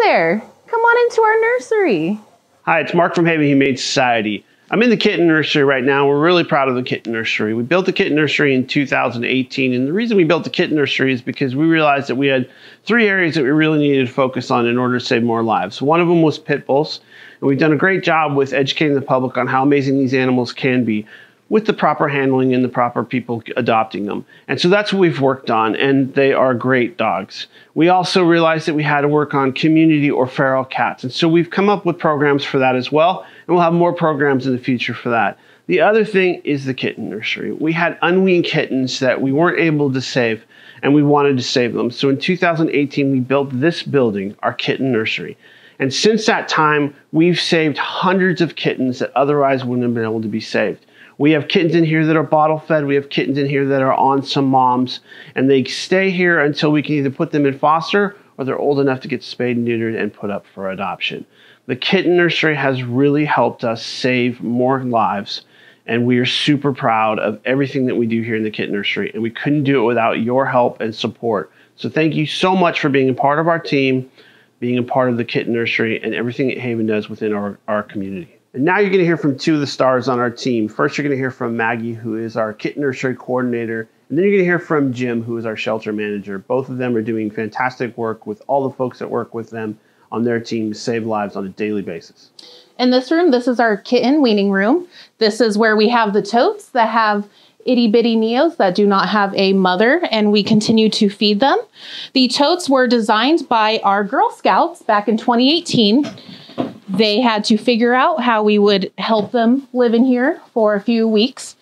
there. Come on into our nursery. Hi, it's Mark from Haven Humane Society. I'm in the kitten nursery right now. We're really proud of the kitten nursery. We built the kitten nursery in 2018, and the reason we built the kitten nursery is because we realized that we had 3 areas that we really needed to focus on in order to save more lives. One of them was pit bulls, and we've done a great job with educating the public on how amazing these animals can be with the proper handling and the proper people adopting them. And so that's what we've worked on, and they are great dogs. We also realized that we had to work on community or feral cats, and so we've come up with programs for that as well, and we'll have more programs in the future for that. The other thing is the kitten nursery. We had unweaned kittens that we weren't able to save, and we wanted to save them. So in 2018, we built this building, our kitten nursery. And since that time, we've saved hundreds of kittens that otherwise wouldn't have been able to be saved. We have kittens in here that are bottle fed. We have kittens in here that are on some moms, and they stay here until we can either put them in foster or they're old enough to get spayed and neutered and put up for adoption. The kitten nursery has really helped us save more lives, and we are super proud of everything that we do here in the kitten nursery, and we couldn't do it without your help and support. So thank you so much for being a part of our team, being a part of the kitten nursery, and everything that Haven does within our community. And now you're going to hear from 2 of the stars on our team. First, you're going to hear from Maggie, who is our kitten nursery coordinator. And then you're going to hear from Jim, who is our shelter manager. Both of them are doing fantastic work with all the folks that work with them on their team to save lives on a daily basis. In this room, this is our kitten weaning room. This is where we have the totes that have itty bitty neos that do not have a mother, and we continue to feed them. The totes were designed by our Girl Scouts back in 2018. They had to figure out how we would help them live in here for a few weeks.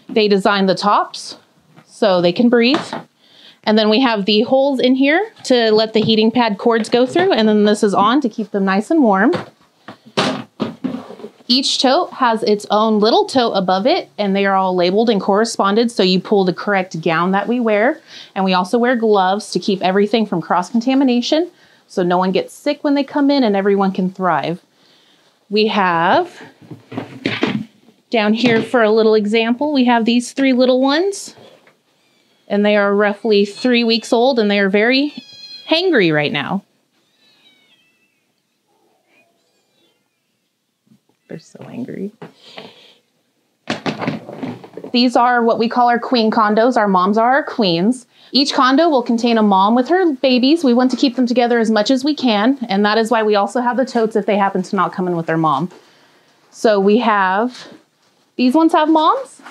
They designed the tops so they can breathe. And then we have the holes in here to let the heating pad cords go through. And then this is on to keep them nice and warm. Each tote has its own little tote above it, and they are all labeled and corresponded. So you pull the correct gown that we wear. And we also wear gloves to keep everything from cross-contamination, so no one gets sick when they come in and everyone can thrive. We have, down here for a little example, we have these 3 little ones, and they are roughly 3 weeks old, and they are very hangry right now. They're so angry. These are what we call our queen condos. Our moms are our queens. Each condo will contain a mom with her babies. We want to keep them together as much as we can, and that is why we also have the totes if they happen to not come in with their mom. So we have, these ones have moms,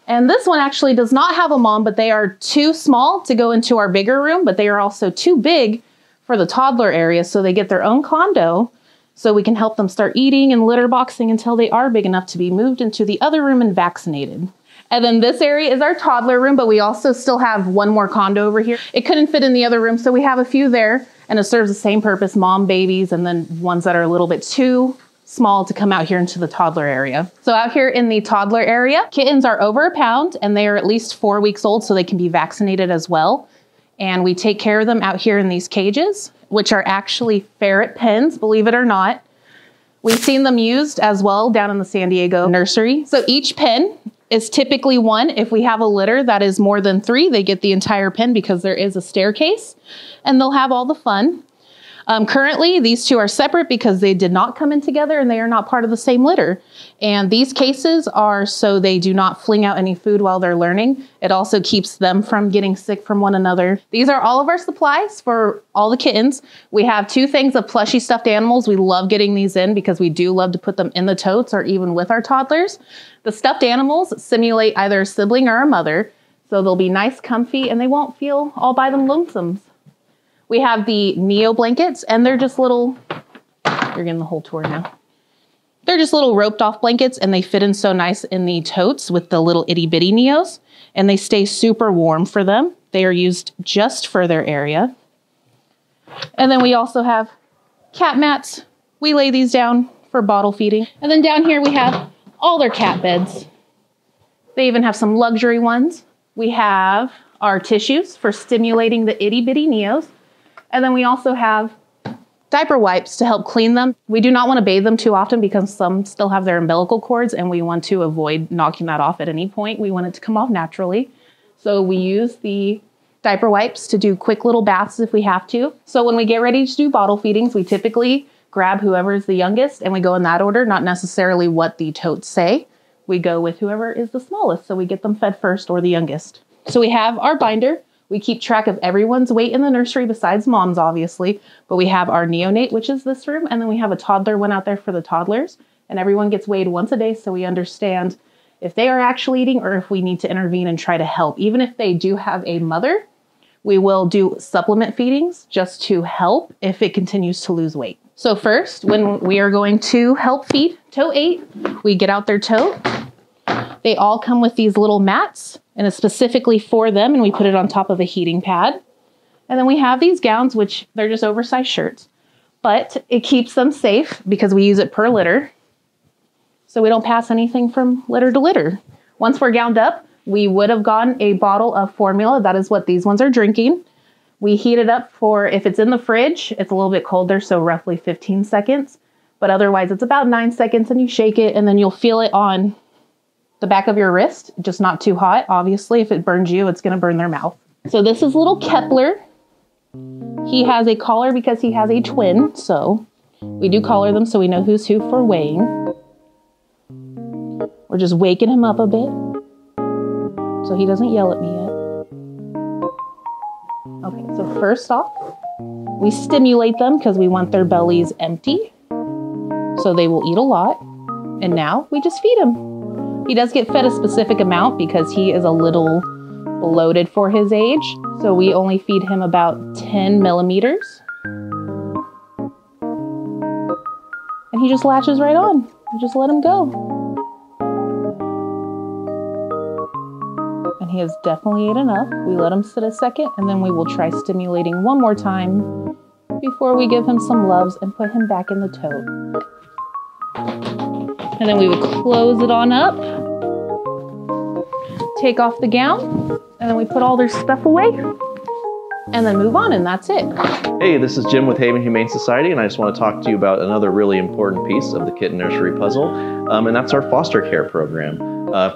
and this one actually does not have a mom, but they are too small to go into our bigger room, but they are also too big for the toddler area, so they get their own condo, so we can help them start eating and litter boxing until they are big enough to be moved into the other room and vaccinated. And then this area is our toddler room, but we also still have one more condo over here. It couldn't fit in the other room, so we have a few there, and it serves the same purpose, mom, babies, and then ones that are a little bit too small to come out here into the toddler area. So out here in the toddler area, kittens are over 1 pound, and they are at least 4 weeks old, so they can be vaccinated as well. And we take care of them out here in these cages, which are actually ferret pens, believe it or not. We've seen them used as well down in the San Diego nursery. So each pen is typically 1. If we have a litter that is more than 3, they get the entire pen because there is a staircase, and they'll have all the fun. Currently, these 2 are separate because they did not come in together and they are not part of the same litter. And these cases are so they do not fling out any food while they're learning. It also keeps them from getting sick from one another. These are all of our supplies for all the kittens. We have 2 things of plushy stuffed animals. We love getting these in because we do love to put them in the totes or even with our toddlers. The stuffed animals simulate either a sibling or a mother, so they'll be nice, comfy, and they won't feel all by them lonesomes. We have the Neo blankets, and they're just little, you're getting the whole tour now. They're just little roped off blankets, and they fit in so nice in the totes with the little itty bitty Neos, and they stay super warm for them. They are used just for their area. And then we also have cat mats. We lay these down for bottle feeding. And then down here we have all their cat beds. They even have some luxury ones. We have our tissues for stimulating the itty bitty Neos. And then we also have diaper wipes to help clean them. We do not want to bathe them too often because some still have their umbilical cords, and we want to avoid knocking that off at any point. We want it to come off naturally. So we use the diaper wipes to do quick little baths if we have to. So when we get ready to do bottle feedings, we typically grab whoever is the youngest and we go in that order, not necessarily what the totes say. We go with whoever is the smallest, so we get them fed first or the youngest. So we have our binder. We keep track of everyone's weight in the nursery besides mom's, obviously, but we have our neonate, which is this room, and then we have a toddler one out there for the toddlers, and everyone gets weighed once a day so we understand if they are actually eating or if we need to intervene and try to help. Even if they do have a mother, we will do supplement feedings just to help if it continues to lose weight. So first, when we are going to help feed tote 8, we get out their tote. They all come with these little mats, and it's specifically for them, and we put it on top of a heating pad. And then we have these gowns, which they're just oversized shirts, but it keeps them safe because we use it per litter, so we don't pass anything from litter to litter. Once we're gowned up, we would have gotten a bottle of formula. That is what these ones are drinking. We heat it up for, if it's in the fridge, it's a little bit colder, so roughly 15 seconds. But otherwise, it's about 9 seconds, and you shake it, and then you'll feel it on the back of your wrist, just not too hot. Obviously, if it burns you, it's going to burn their mouth. So this is little Kepler. He has a collar because he has a twin, so we do collar them so we know who's who for weighing. We're just waking him up a bit so he doesn't yell at me yet. Okay, so first off, we stimulate them because we want their bellies empty, so they will eat a lot. And now we just feed him. He does get fed a specific amount because he is a little bloated for his age, so we only feed him about 10 millimeters. And he just latches right on. We just let him go. And he has definitely ate enough. We let him sit a second, and then we will try stimulating one more time before we give him some loves and put him back in the tote. And then we would close it on up, take off the gown, and then we put all their stuff away, and then move on, and that's it. Hey, this is Jim with Haven Humane Society, and I just want to talk to you about another really important piece of the kitten nursery puzzle, and that's our foster care program.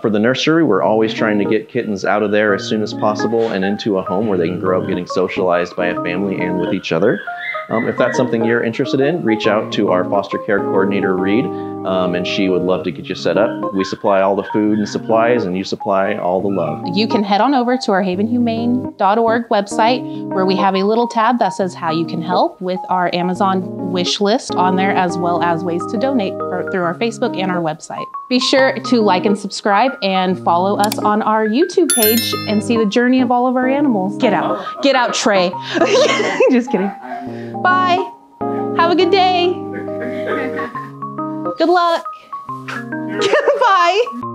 For the nursery, we're always trying to get kittens out of there as soon as possible and into a home where they can grow up getting socialized by a family and with each other. If that's something you're interested in, reach out to our foster care coordinator, Reed, and she would love to get you set up. We supply all the food and supplies, and you supply all the love. You can head on over to our havenhumane.org website, where we have a little tab that says how you can help, with our Amazon wish list on there, as well as ways to donate through our Facebook and our website. Be sure to like and subscribe and follow us on our YouTube page and see the journey of all of our animals. Get out, Trey. Just kidding. Bye. Have a good day. Good luck. Bye.